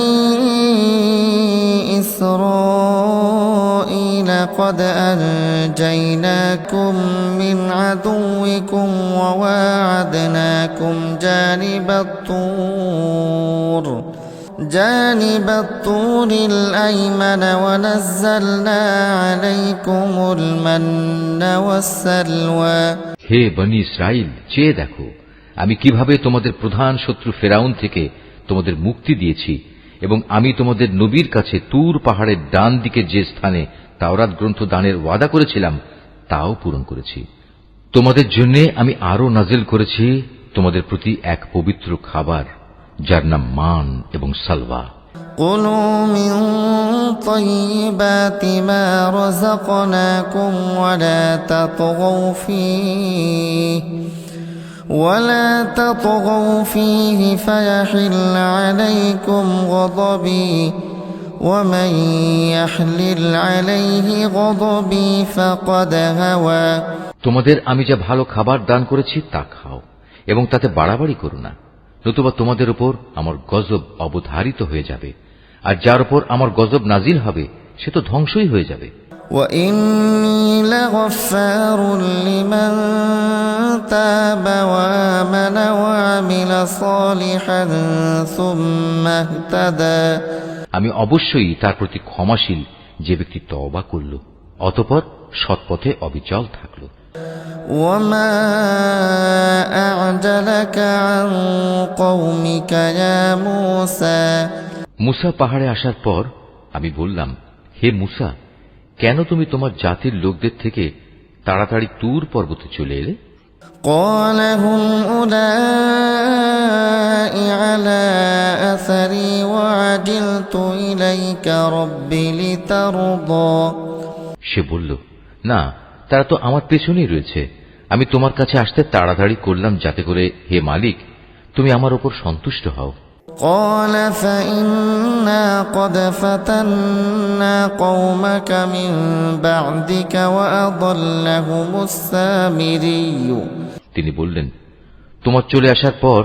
إسرائيل قد أنجيناكم من عدوكم وواعدناكم جانب الطور الأيمن ونزلنا عليكم المن والسلوى হে বনি ইসরাইল, চেয়ে দেখো আমি কিভাবে তোমাদের প্রধান শত্রু ফেরাউন থেকে তোমাদের মুক্তি দিয়েছি, এবং আমি তোমাদের নবীর কাছে তুর পাহাড়ের ডান দিকে যে স্থানে তাওরাত গ্রন্থ দানের ওয়াদা করেছিলাম তাও পূরণ করেছি। তোমাদের জন্য আমি আরো নাজিল করেছি তোমাদের প্রতি এক পবিত্র খাবার, যার নাম মান এবং সালওয়া। كلوا من طيبات ما رزقناكم ولا تطغوا فيه فيحل عليكم غضبي ومن يحلل عليه غضبي فقد هوى তোমাদের আমি যা ভালো খাবার দান করেছি তা খাও, এবং তাতে বাড়াবাড়ি করো না, নতুবা তোমাদের উপর আমার গজব অবধারিত হয়ে যাবে, আর যার উপর আমার গজব নাজিল হবে সে তো ধ্বংসই হয়ে যাবে। وإني لغفار لمن تاب وآمن وعمل صالحا ثم اهتدى আমি অবশ্যই তার প্রতি ক্ষমাশীল যে ব্যক্তি তওবা করল অতঃপর সৎপথে অবিচল থাকল। وما أعجلك عن قومك يا موسى মুসা পাহাড়ে আসার পর আমি বললাম, হে মুসা, কেন তুমি তোমার জাতির লোকদের থেকে তাড়াতাড়ি তুর পর্বতে চলে এলে? قال هم أولئك على أثري وعجلت إليك رب لترضى সে বলল, না, তারা তো আমার পেছনেই রয়েছে। আমি তোমার কাছে আসতে তাড়াতাড়ি করলাম যাতে করে হে মালিক তুমি আমার উপর সন্তুষ্ট হও। قال فإنا قد فتنا قومك من بعدك وأضلهم السامري তিনি বললেন, তোমার চলে আসার পর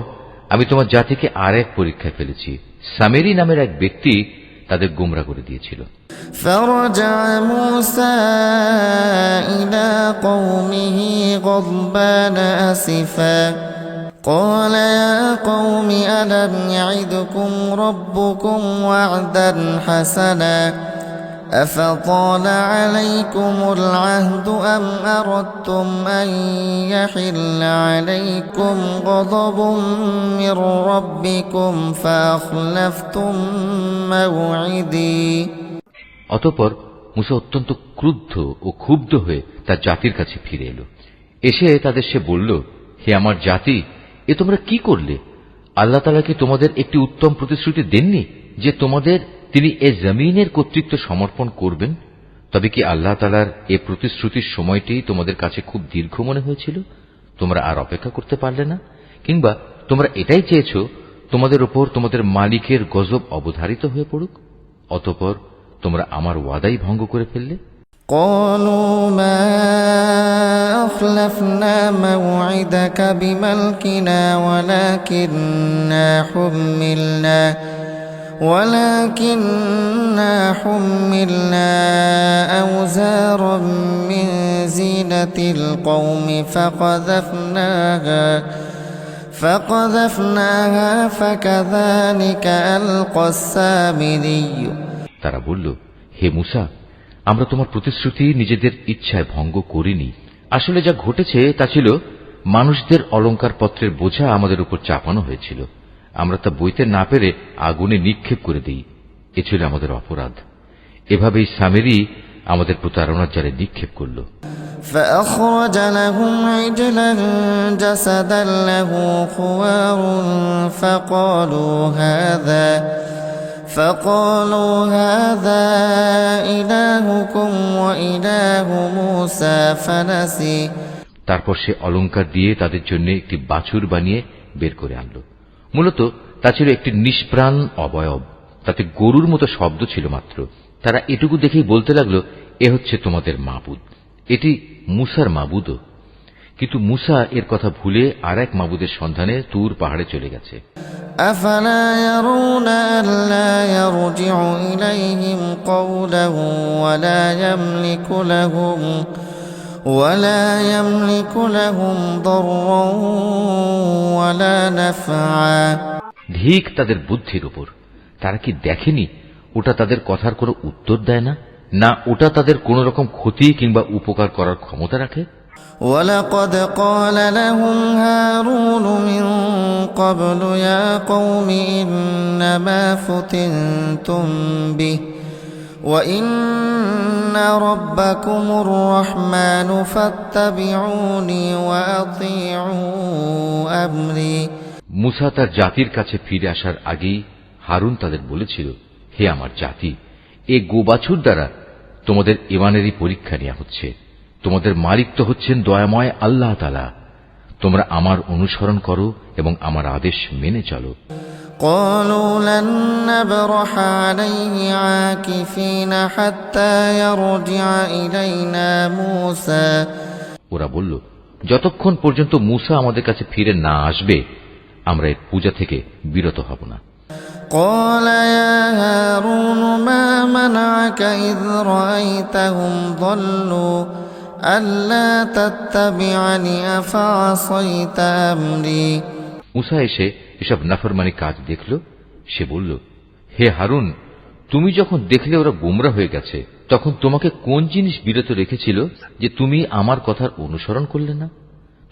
আমি তোমার জাতিকে আর এক পরীক্ষায় ফেলেছি। সামেরি নামের এক ব্যক্তি তাদের গোমরা করে দিয়েছিল। فرجع موسى إلى قومه غضبان أسفا قال يا قوم ألم يعدكم ربكم وعدا حسنا أفطال عليكم العهد أم أردتم أن يحل عليكم غضب من ربكم فأخلفتم موعدي অতঃপর মুসা অত্যন্ত ক্রুদ্ধ ও ক্ষুব্ধ হয়ে তার জাতির কাছে ফিরে এলো। এসে তাদের সে বলল, হে আমার জাতি, এ তোমরা কি করলে? আল্লাহ তাআলা কি তোমাদের একটি উত্তম প্রতিশ্রুতি দেননি যে তোমাদের তিনি এ জমিনের কর্তৃত্ব সমর্পণ করবেন? তবে কি আল্লাহ তাআলার এ প্রতিশ্রুতির সময়টি তোমাদের কাছে খুব দীর্ঘ মনে হয়েছিল? তোমরা আর অপেক্ষা করতে পারলে না? কিংবা তোমরা এটাই চেয়েছ তোমাদের উপর তোমাদের মালিকের গজব অবধারিত হয়ে পড়ুক? অতঃপর তোমরা আমার ওয়াদাই ভঙ্গ করে ফেললে। قالوا ما أخلفنا موعدك بملكنا ولكننا حملنا أوزارا من زينة القوم فقذفناها فكذلك ألقى السامري তারা বলল, হে মুসা, আমরা তোমার প্রতিশ্রুতি নিজেদের ইচ্ছায় ভঙ্গ করিনি। আসলে যা ঘটেছে তা ছিল মানুষদের অলংকার পত্রের বোঝা আমাদের উপর চাপানো হয়েছিল। আমরা তা বইতে না পেরে আগুনে নিক্ষেপ করে দিই। এ ছিল আমাদের অপরাধ। এভাবেই সামেরি আমাদের প্রতারণার জালে নিক্ষেপ করল। فأخرج لهم عجلا جسدا له خوار فقالوا هذا إلهكم وإله موسى فنسي তারপর সে অলংকার দিয়ে তাদের জন্য একটি বাছুর বানিয়ে বের করে আনল। মূলত তা ছিল একটি নিষ্প্রাণ অবয়ব, তাতে গরুর মতো শব্দ ছিল মাত্র। তারা এটুকু দেখেই বলতে লাগলো, এ হচ্ছে তোমাদের মাবুদ, এটি মুসার মাবুদও। কিন্তু মুসা এর কথা ভুলে আর এক মাবুদের সন্ধানে তুর পাহাড়ে চলে গেছে। أفلا يرون ألا يرجع إليهم قولا ولا يملك لهم ضرا ولا نفعا ধিক তাদের বুদ্ধির উপর! তারা কি দেখেনি ওটা তাদের কথার কোনো উত্তর দেয় না, না ওটা তাদের কোন রকম ক্ষতি কিংবা উপকার করার ক্ষমতা রাখে? ولقد قال لهم هارون من قبل يا قوم إنما فتنتم به وإن ربكم الرحمن فاتبعوني وأطيعوا أمري মুসা তার জাতির কাছে ফিরে আসার আগেই হারুন তাদের বলেছিল, হে আমার জাতি, এ গোবাছুর দ্বারা তোমাদের ঈমানেরই পরীক্ষা নেওয়া হচ্ছে। তোমাদের মালিক তো হচ্ছেন দয়াময় আল্লাহ তাআলা। তোমরা আমার অনুসরণ করো এবং আমার আদেশ মেনে চলো। قالوا لن نبرح عليه عاكفين حتى يرجع إلينا موسى ওরা বলল, যতক্ষণ পর্যন্ত মুসা আমাদের কাছে ফিরে না আসবে আমরা এর পূজা থেকে বিরত হব না। قال يا هارون ما منعك إذ رأيتهم ضلوا ألا تتبعني أفعصيت أمري মুসা এসে এসব নাফরমানি কাজ দেখল। সে বলল, হে হারুন, তুমি যখন দেখলে ওরা গোমরা হয়ে গেছে তখন তোমাকে কোন জিনিস বিরত রেখেছিল যে তুমি আমার কথার অনুসরণ করলে না?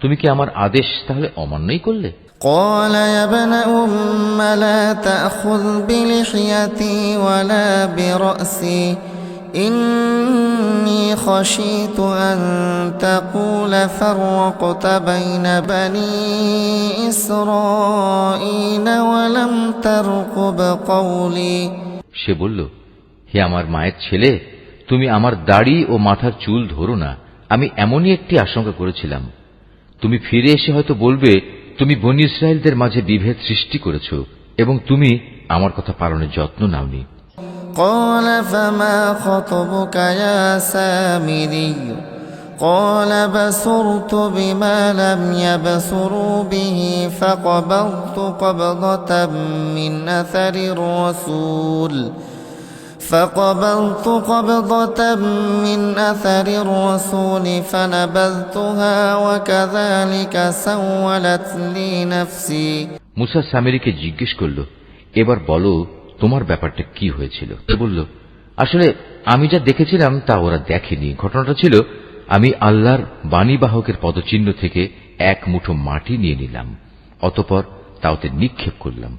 তুমি কি আমার আদেশ তাহলে অমান্যই করলে? قال يا ابن أم لا تأخذ بلحيتي ولا برأسي إني خشيت أن تقول فرقت بين بني إسرائيل ولم ترقب قولي সে বলল, হে আমার মায়ের ছেলে, তুমি আমার দাড়ি ও মাথার চুল ধরো না। আমি এমনই একটি আশঙ্কা করেছিলাম, তুমি ফিরে এসে হয়তো বলবে তুমি বনী ইসরায়েলদের মাঝে বিভেদ সৃষ্টি করেছ এবং তুমি আমার কথা পালনের যত্ন নাওনি। قال فما خطبك يا سامري قال بصرت بما لم يبصروا به فقبضت قبضة من أثر الرسول فنبذتها وكذلك سولت لي نفسي মুসা সামেরীকে জিজ্ঞেস করল, এবার বলো তোমার ব্যাপারটা কি হয়েছিল। সে বলল, আসলে আমি যা দেখেছিলাম তা ওরা দেখেনি। ঘটনাটা ছিল, আমি আল্লাহর বাণীবাহকের পদচিহ্ন থেকে এক মুঠো মাটি নিয়ে নিলাম, অতঃপর তা ওতে নিক্ষেপ করলাম।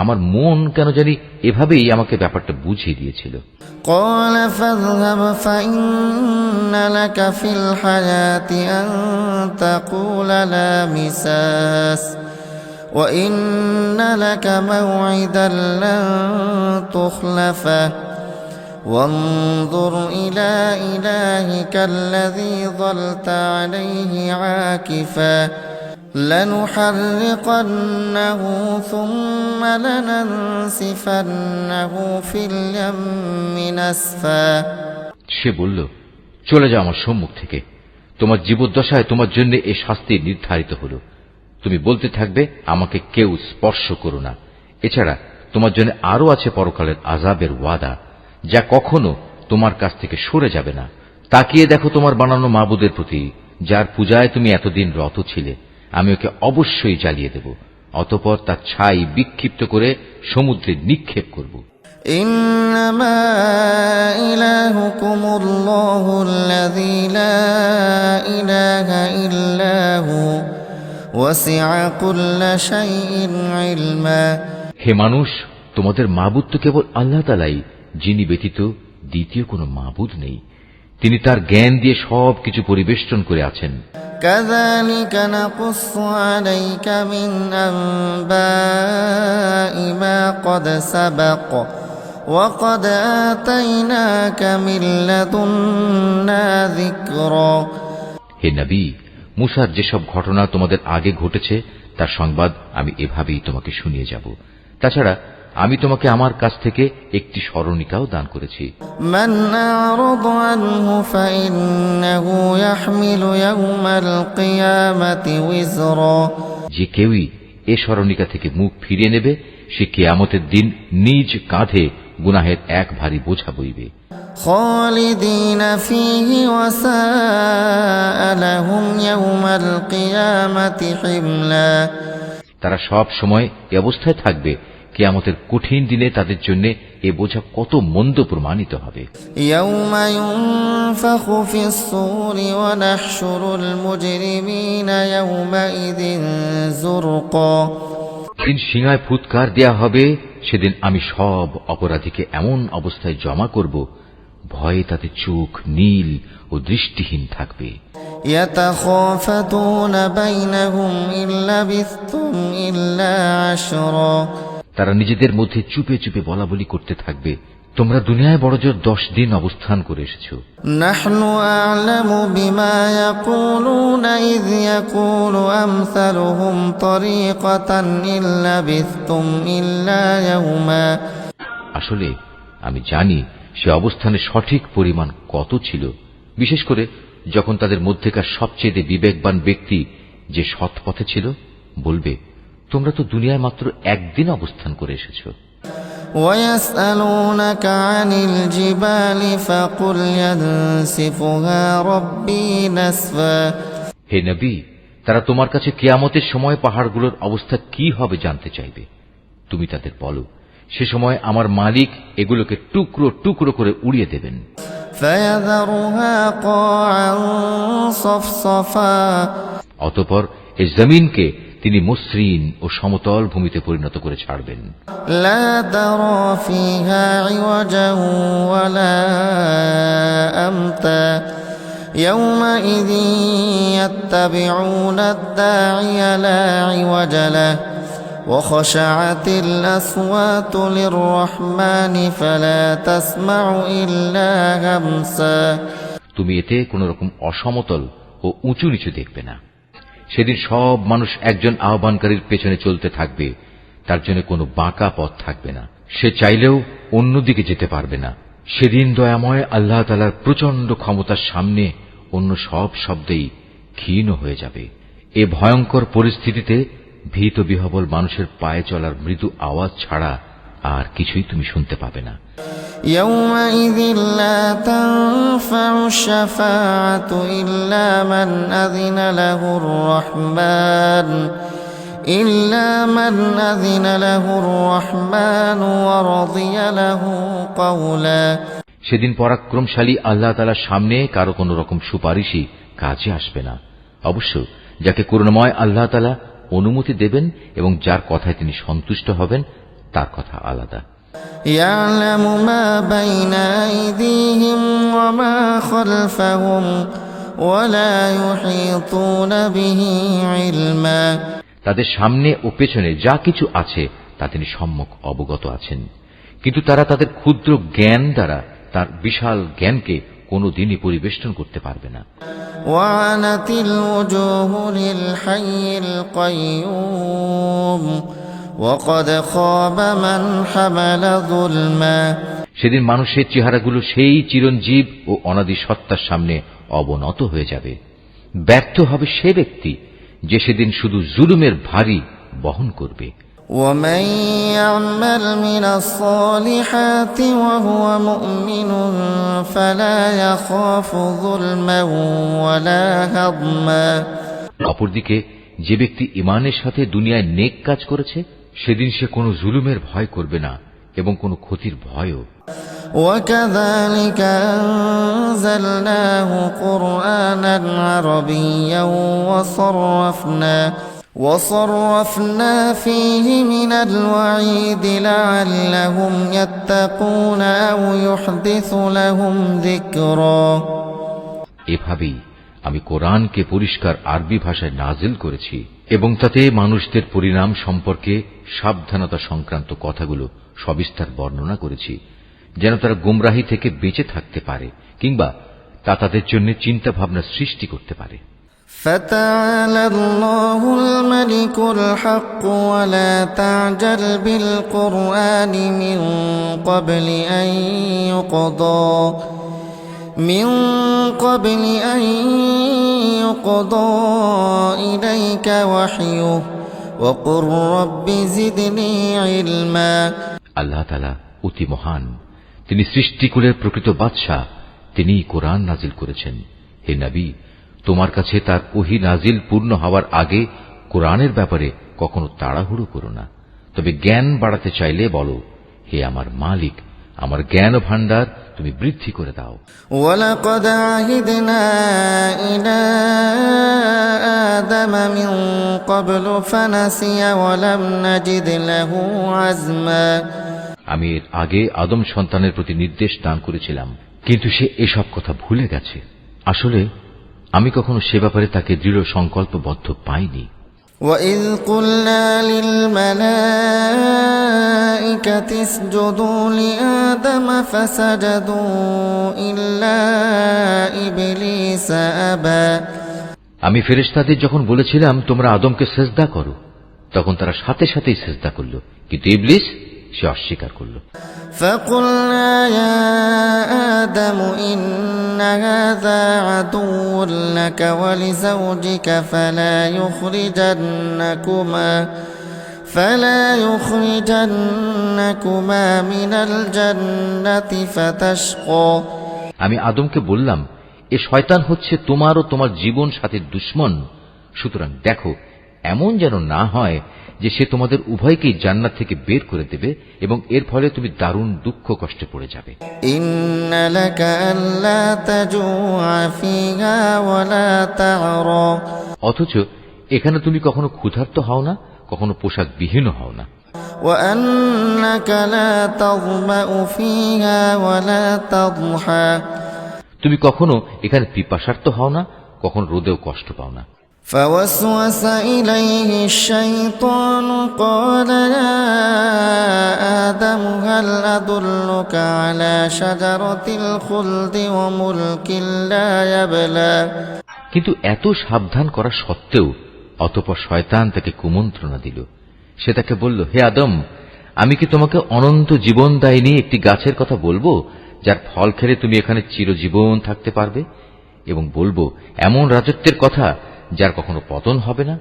আমার মন কেন জানি এভাবেই আমাকে ব্যাপারটা বুঝিয়ে দিয়েছিল। قال فاذهب فإن لك في الحياة أن تقول لا مساس وإن لك موعدا لن تخلفه وانظر إلى إلهك الذي ظلت عليه عاكفا لنحرقنه ثم لننسفنه في اليم نسفا সে বলল, চলে যাও আমার সম্মুখ থেকে। তোমার জীবদ্দশায় তোমার জন্য এ শাস্তি নির্ধারিত হল। তুমি বলতে থাকবে, আমাকে কেউ স্পর্শ করো না। এছাড়া তোমার জন্য আরো আছে পরকালের আযাবের ওয়াদা, যা কখনো তোমার কাছ থেকে সরে যাবে না। তাকিয়ে দেখো তোমার বানানো মাবুদের প্রতি, যার পূজায় তুমি এতদিন রত ছিলে। আমি ওকে অবশ্যই জ্বালিয়ে দেব, অতঃপর তার ছাই বিক্ষিপ্ত করে সমুদ্রে নিক্ষেপ করব। إنما إلهكم الله الذي لا إله إلا هو وسع كل شيء علما হে মানুষ, তোমাদের মাবুদ তো কেবল আল্লাহ তাআলাই, যিনি ব্যতীত দ্বিতীয় কোনো মাবুদ নেই। তিনি তার জ্ঞান দিয়ে সবকিছু পরিবেষ্টন করে আছেন। كذلك نقص عليك من أنباء ما قد سبق وقد آتيناك من لدنا ذكرا হে নবী, মুসার যেসব ঘটনা তোমাদের আগে ঘটেছে তার সংবাদ আমি এভাবেই তোমাকে শুনিয়ে যাব। তাছাড়া আমি তোমাকে আমার কাছ থেকে একটি স্মরণিকাও দান করেছি। من أعرض عنه فإنه يحمل يوم القيامة وزرا যে কেউই এ স্মরণিকা থেকে মুখ ফিরিয়ে নেবে, সে কিয়ামতের দিন নিজ কাঁধে গুনাহের এক ভারী বোঝা বইবে। خالدين فيه وساء لهم يوم القيامة حملا তারা সব সময় এ অবস্থায় থাকবে, কিয়ামতের কঠিন দিনে তাদের জন্য এ বোঝা কত মন্দ প্রমাণিত হবে। يوم ينفخ في الصور ونحشر المجرمين يومئذ زرقا সেদিন সিংহায় ফুৎকার দেয়া হবে। সেদিন আমি সব অপরাধীকে এমন অবস্থায় জমা করব, ভয়ে তাদের চোখ নীল ও দৃষ্টিহীন থাকবে। يتخافتون بينهم إن لبثتم إلا عشرا তারা নিজেদের মধ্যে চুপে চুপে বলাবলি করতে থাকবে, তোমরা দুনিয়ায় বড়জোর 10 দিন অবস্থান করে এসেছো। نحن أعلم بما يقولون إذ يقول أمثلهم طريقة إن لبثتم إلا يوما আসলে আমি জানি সে অবস্থানে সঠিক পরিমাণ কত ছিল, বিশেষ করে যখন তাদের মধ্যেকার সবচেয়ে বিবেকবান ব্যক্তি, যে সৎ পথে ছিল, বলবে, তোমরা তো দুনিয়ায় মাত্র একদিন অবস্থান করে এসেছো। ويسألونك عن الجبال فقل ينسفها ربي نسفا হে নবী, তারা তোমার কাছে কিয়ামতের সময় পাহাড়গুলোর অবস্থা কি হবে জানতে চাইবে। তুমি তাদের বলো, সে সময় আমার মালিক এগুলোকে টুকরো টুকরো করে উড়িয়ে দেবেন। فيذرها قاعا صفصفا অতঃপর এই জমিনকে তিনি মসৃণ ও সমতল ভূমিতে পরিণত করে ছাড়বেন। لا ترى فيها عوجا ولا أمتا يومئذ يتبعون الداعي لا عوج له وخشعت الأصوات للرحمن فلا تسمع إلا همسا। তুমি এতে কোন রকম অসমতল ও উঁচু নিচু দেখবে না। সেদিন সব মানুষ একজন আহ্বানকারীর পেছনে চলতে থাকবে, তার জন্য কোনো বাঁকা পথ থাকবে না, সে চাইলেও অন্যদিকে যেতে পারবে না। সেদিন দয়াময় আল্লাহ তাআলার প্রচন্ড ক্ষমতার সামনে অন্য সব শব্দেই ক্ষীণ হয়ে যাবে। এ ভয়ঙ্কর পরিস্থিতিতে ভীত বিহবল মানুষের পায়ে চলার মৃদু আওয়াজ ছাড়া আর কিছুই তুমি শুনতে পাবে না। يومئذ لا تنفع الشفاعة إلا من أذن له الرحمن ورضي له قولا। সেদিন পরাক্রমশালী আল্লাহ তাআলার সামনে কারো কোন রকম সুপারিশই কাজে আসবে না। অবশ্য যাকে করুণাময় আল্লাহ তাআলা অনুমতি দেবেন এবং যার কথায় তিনি সন্তুষ্ট হবেন তার কথা আলাদা। يعلم ما بين أيديهم وما خلفهم ولا يحيطون به علما। তাদের সামনে ও পেছনে যা কিছু আছে তা তিনি সম্যক অবগত আছেন, কিন্তু তারা তাদের ক্ষুদ্র জ্ঞান দ্বারা তার বিশাল জ্ঞানকে কোনোদিনই পরিবেষ্টন করতে পারবে না। وعنت الوجوه للحي القيوم وقد خاب من حمل ظلما। সেদিন মানুষের চেহারাগুলো সেই চিরঞ্জীব ও অনাদি সত্তার সামনে অবনত হয়ে যাবে। ব্যর্থ হবে সে ব্যক্তি যে সেদিন শুধু জুলুমের ভারী বহন করবে। ومن يعمل من الصالحات وهو مؤمن فلا يخاف ظلما ولا هضما। অপরদিকে যে ব্যক্তি ঈমানের সাথে দুনিয়ায় নেক কাজ করেছে সেদিন সে কোনো জুলুমের ভয় করবে না এবং কোনো ক্ষতির ভয়ও। وكذلك أنزلناه قرآنا عربيا وصرفنا فيه من الوعيد لعلهم يتقون أو يحدث لهم ذكرا। এভাবেই আমি কোরআনকে পরিষ্কার আরবি ভাষায় নাজিল করেছি এবং তাতে মানুষদের পরিণাম সম্পর্কে সাবধানতা সংক্রান্ত কথাগুলো সবিস্তার বর্ণনা করেছি, যেন তারা গোমরাহি থেকে বেঁচে থাকতে পারে কিংবা তা তাদের জন্য চিন্তা ভাবনা সৃষ্টি করতে পারে। فتعالى الله الملك الحق ولا تعجل بالقرآن من قبل أن يقضى إليك وحيه وقل رب زدني علما। আল্লাহ তাআলা অতি মহান, তিনি সৃষ্টিকুলের প্রকৃত বাদশাহ, তিনিই কোরআন নাজিল করেছেন। হে নবী, তোমার কাছে তার ওহী নাজিল পূর্ণ হওয়ার আগে কোরআনের ব্যাপারে কখনো তাড়াহুড়ো করো না, তবে জ্ঞান বাড়াতে চাইলে বলো, হে আমার মালিক, আমার জ্ঞান ভান্ডার তুমি বৃদ্ধি করে দাও। ওয়ালাকাদ আহিদনা ইলা আদম মিন ক্বাবলু ফানাসিয়া ওয়া লাম নাজিদ লাহু আযমা। আমি এর আগে আদম সন্তানের প্রতি নির্দেশ দান করেছিলাম, কিন্তু সে এসব কথা ভুলে গেছে। আসলে আমি কখনো সে ব্যাপারে তাকে দৃঢ় সংকল্পবদ্ধ পাইনি। وَإِذْ قُلْنَا لِلْمَلَائِكَةِ اسْجُدُوا لِآدَمَ فَسَجَدُوا إِلَّا إِبْلِيسَ أَبَى। আমি ফেরেশতাদের যখন বলেছিলাম তোমরা আদমকে সিজদা করো, তখন তারা সাথে সাথেই সিজদা করল, কিন্তু ইবলিস সে অস্বীকার করল। فَقُلْنَا يَا آدَمُ إِنَّ هَذَا عَدُوٌّ لَكَ وَلِزَوْجِكَ فلا يخرجنكما من الجنة فتشقى। আমি আদমকে বললাম, এ শয়তান হচ্ছে তোমার ও তোমার জীবন সাথীর দুশমন, সুতরাং দেখো এমন যেন না হয় যে সে তোমাদের উভয়কেই জান্নাত থেকে বের করে দেবে এবং এর ফলে তুমি দারুণ দুঃখ কষ্টে পড়ে যাবে। ইন্না লাকা আল্লা তাজুআ ফিহা ওয়া লা তা'রা। অথচ এখানে তুমি কখনো ক্ষুধার্ত হও না, কখনো পোশাক বিহীন হও না। وأنك لا تظمأ فيها ولا تضحى তুমি কখনো এখানে পিপাসার্ত হও না, কখনো রোদেও কষ্ট পাও না। فوسوس إليه الشيطان قال يا آدم هل أدلك على شجرة الخلد وملك لا يبلى কিন্তু এত সাবধান করা সত্ত্বেও অতঃপর শয়তান তাকে কুমন্ত্রণা দিল। সে তাকে বলল, হে আদম, আমি কি তোমাকে অনন্ত জীবনদায়িনী একটি গাছের কথা বলবো, যার ফল খেলে তুমি এখানে চিরজীবন থাকতে পারবে, এবং বলবো এমন রাজত্বের কথা যার কখনো পতন হবে না।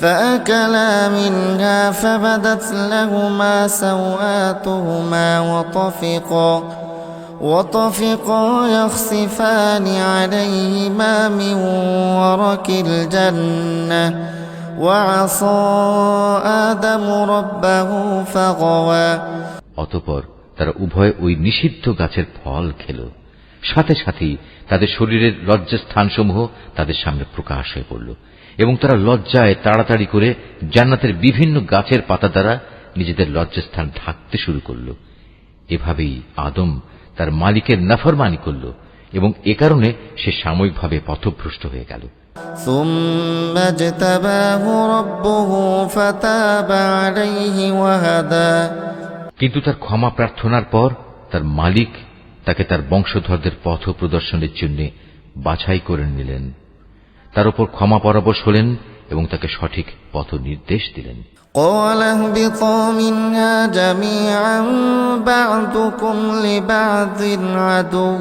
فأكلا منها فبدت لهما سوآتهما وطفقا يخصفان عليهما من ورق الجنة وعصى آدم ربه فغوى অতঃপর তারা উভয় ওই নিষিদ্ধ গাছের ফল খেল। সাথে সাথেই তাদের শরীরের লজ্জাস্থানসমূহ তাদের সামনে প্রকাশ হয়ে পড়ল, এবং তারা লজ্জায় তাড়াতাড়ি করে জান্নাতের বিভিন্ন গাছের পাতা দ্বারা নিজেদের লজ্জাস্থান ঢাকতে শুরু করল। এভাবেই আদম তার মালিকের নাফরমানি করল, এবং এ কারণে সে সাময়িকভাবে পথভ্রষ্ট হয়ে গেল। ثم اجتباه ربه فتاب عليه وهدى কিন্তু তার ক্ষমা প্রার্থনার পর তার মালিক তাকে তার বংশধরদের পথ প্রদর্শনের জন্য বাছাই করে নিলেন, তার উপর ক্ষমা পরবশ হলেন এবং তাকে সঠিক পথ নির্দেশ দিলেন। قال اهبطوا منها جميعا بعضكم لبعض عدو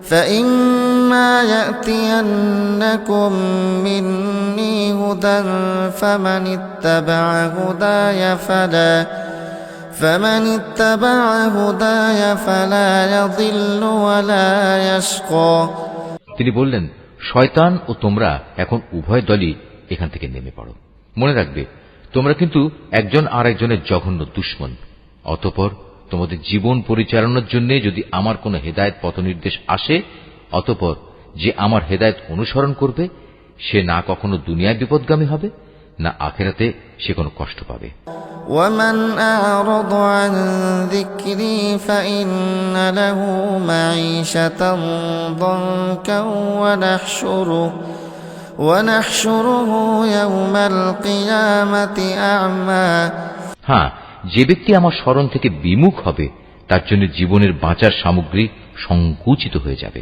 فإما يأتينكم مني هدى فمن اتبع هداي فلا يضل ولا يشقى তিনি বললেন, শয়তান ও তোমরা এখন উভয় দলই এখান থেকে নেমে পড়ো। মনে রাখবে, তোমরা কিন্তু একজন আর একজনের জঘন্য দুশমন। অতঃপর তোমাদের জীবন পরিচালনার জন্য যদি আমার কোনো হেদায়েত পথ নির্দেশ আসে, অতঃপর যে আমার হেদায়েত অনুসরণ করবে সে না কখনো দুনিয়ায় বিপদগামী হবে, না আখিরাতে সে কোনো কষ্ট পাবে। ومن أعرض عن ذكري فإن له معيشة ضنكا ونحشره يوم القيامة أعمى হ্যাঁ, যে ব্যক্তি আমার স্মরণ থেকে বিমুখ হবে তার জন্য জীবনের বাঁচার সামগ্রী সংকুচিত হয়ে যাবে।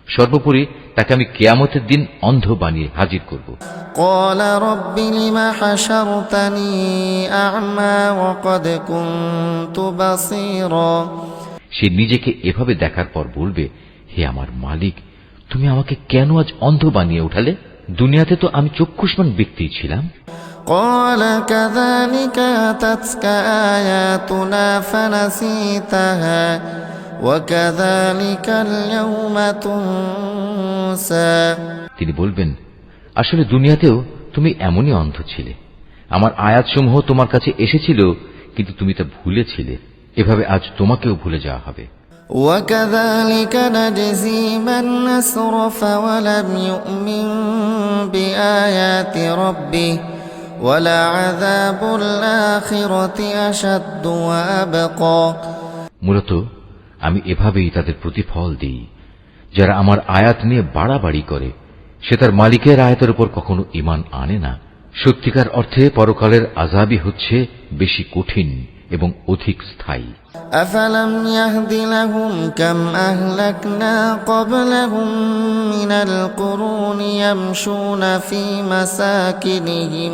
সর্বোপরি তাকে আমি কিয়ামতের দিন অন্ধ বানিয়ে হাজির করব। قال رب لم حشرتني أعمى وقد كنت بصيرا সে নিজেকে এভাবে দেখার পর বলবে, হে আমার মালিক, তুমি আমাকে কেন আজ অন্ধ বানিয়ে উঠালে? দুনিয়াতে তো আমি চক্ষুষ্মান ব্যক্তি ছিলাম। قال كذلك أتتك آياتنا فنسيتها وكذلك اليوم تنسى তিনি বলবেন, আসলে দুনিয়াতেও তুমি এমনই অন্ধ ছিলে। আমার আয়াতসমূহ তোমার কাছে এসেছিল, কিন্তু তুমি তা ভুলেছিলে। এভাবে আজ তোমাকেও ভুলে যাওয়া হবে। وكذلك نجزي من أسرف ولم يؤمن بآيات ربه ولعذاب الآخرة أشد وأبقى মূলত আমি এভাবেই তাদের প্রতিফল দিই, যারা আমার আয়াত নিয়ে বাড়াবাড়ি করে, সে তার মালিকের আয়াতের উপর কখনো ঈমান আনে না। সত্যিকার অর্থে পরকালের আযাবই হচ্ছে বেশি কঠিন এবং অধিক স্থায়ী। أفلم يهد لهم كم أهلكنا قبلهم من القرون يمشون في مساكنهم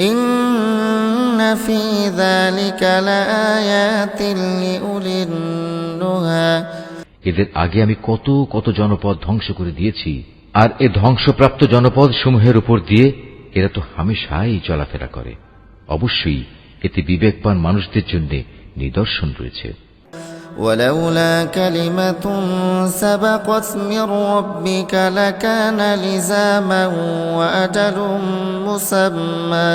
إن في ذلك لآيات لأولي النهى এদের আগে আমি কত কত জনপদ ধ্বংস করে দিয়েছি, আর এ ধ্বংসপ্রাপ্ত জনপদ সমূহের উপর দিয়ে এরা তো হামেশাই চলাফেরা করে। অবশ্যই এতে বিবেকবান মানুষদের জন্য নিদর্শন রয়েছে। ولولا كلمة سبقت من ربك لكان لزاما وأجل مسمى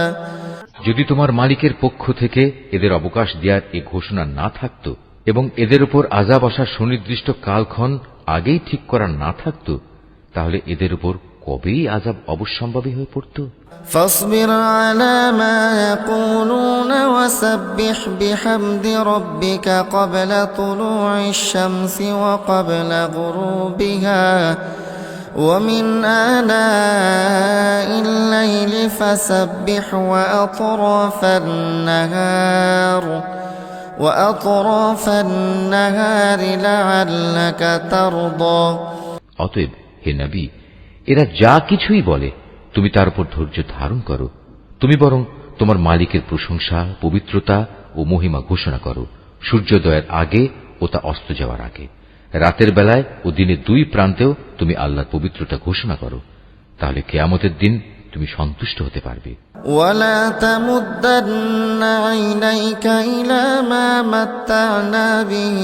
যদি তোমার মালিকের পক্ষ থেকে এদের অবকাশ দেওয়ার এ ঘোষণা না থাকত এবং এদের উপর আযাব আসার সুনির্দিষ্ট কালক্ষণ আগেই ঠিক করা না থাকত, তাহলে এদের উপর কবেই আযাব অবশ্যম্ভাবী হয়ে পড়ত। فاصبر على ما يقولون وسبح بحمد ربك قبل طلوع الشمس وقبل غروبها ومن آلاء الليل فسبح وأطراف النهار لعلك ترضى। অতএব হে নবী, এরা যা কিছুই বলে তুমি তার উপর ধৈর্য ধারণ করো। তুমি বরং তোমার মালিকের প্রশংসা, পবিত্রতা ও মহিমা ঘোষণা করো সূর্যোদয়ের আগে ও তা অস্ত যাওয়ার আগে। রাতের বেলায় ও দিনের দুই প্রান্তেও তুমি আল্লাহর পবিত্রতা ঘোষণা করো, তাহলে কিয়ামতের দিন তুমি সন্তুষ্ট হতে পারবে। ولا تمدن عينيك إلى ما متعنا به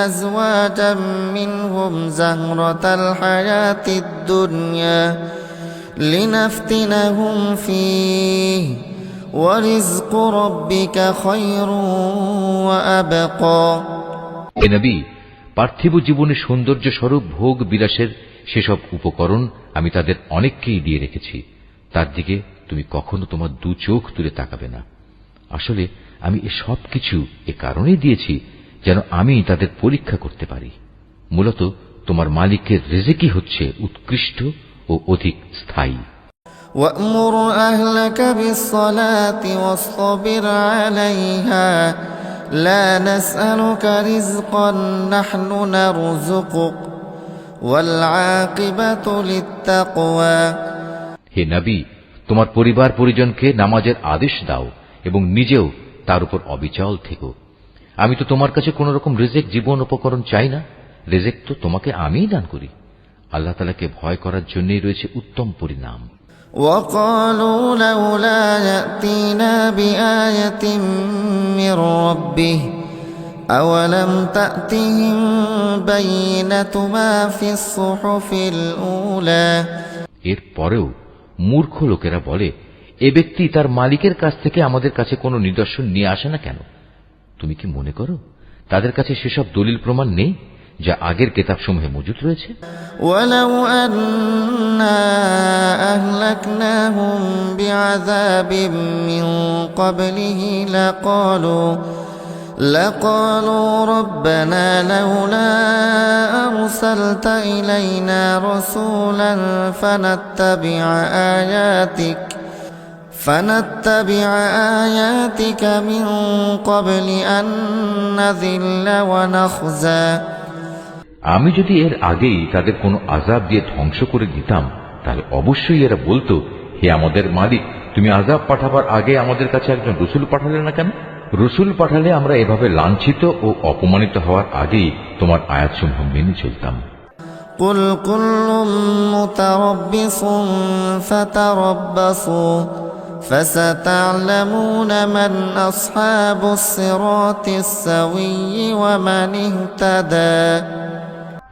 أزواجا منهم زهرة الحياة الدنيا لنفتنهم فيه ورزق ربك خير وأبقى। হে নবী, পার্থিব জীবনের সৌন্দর্য স্বরূপ ভোগ বিলাসের সেসব উপকরণ আমি তাদের অনেককেই দিয়ে রেখেছি, তার দিকে তুমি কখনো তোমার দু চোখ তুলে তাকাবে না। আসলে আমি এ সব কিছু এ কারণেই দিয়েছি যেন আমি তাদের পরীক্ষা করতে পারি। মূলত তোমার মালিকের রিজিকই হচ্ছে উৎকৃষ্ট ও অধিক স্থায়ী। وأمر أهلك بالصلاة واصطبر عليها لا نسألك رزقا نحن نرزقك والعاقبة للتقوى। হে নবী, তোমার পরিবার পরিজনকে নামাজের আদেশ দাও এবং নিজেও তার উপর অবিচল থেকো। আমি তো তোমার কাছে কোন রকম রিজিক জীবন উপকরণ চাই না, রিজিক তো তোমাকে আমিই দান করি। আল্লাহ তাআলাকে ভয় করার জন্যই রয়েছে উত্তম পরিণাম। وقالوا لولا يأتينا بآية من ربه أولم تأتهم بينة ما في الصحف الأولى। এর পরেও মূর্খ লোকেরা বলে, এ ব্যক্তি তার মালিকের কাছ থেকে আমাদের কাছে কোনো নিদর্শন নিয়ে আসে না কেন? তুমি কি মনে করো তাদের কাছে সেসব দলিল প্রমাণ নেই যা আগের কিতাবসমূহে মজুদ রয়েছে? ولو أنا أهلكناهم بعذاب من قبله لقالوا ربنا لولا أرسلت إلينا رسولا فنتبع آياتك من قبل أن نذل ونخزى। আমি যদি এর আগেই তাদের কোনো আযাব দিয়ে ধ্বংস করে দিতাম তাহলে অবশ্যই এরা বলতো, হে আমাদের মালিক, তুমি আযাব পাঠাবার আগে আমাদের কাছে একজন রসুল পাঠালে না কেন? রসুল পাঠালে আমরা এভাবে লাঞ্ছিত ও অপমানিত হওয়ার আগেই তোমার আয়াতসমূহ মেনে চলতাম। قل كل متربص فتربصوا فستعلمون من أصحاب الصراط السوي ومن اهتدى।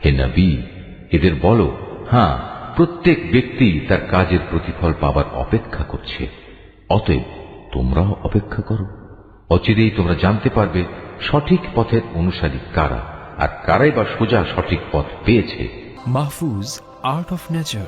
হে নবী, এদের বলো, হ্যাঁ, প্রত্যেক ব্যক্তি তার কাজের প্রতিফল পাবার অপেক্ষা করছে, অতএব তোমরাও অপেক্ষা করো। অচিরেই তোমরা জানতে পারবে সঠিক পথের অনুসারী কারা, আর কারাই বা সোজা সঠিক পথ পেয়েছে। Mahfuz, art of nature.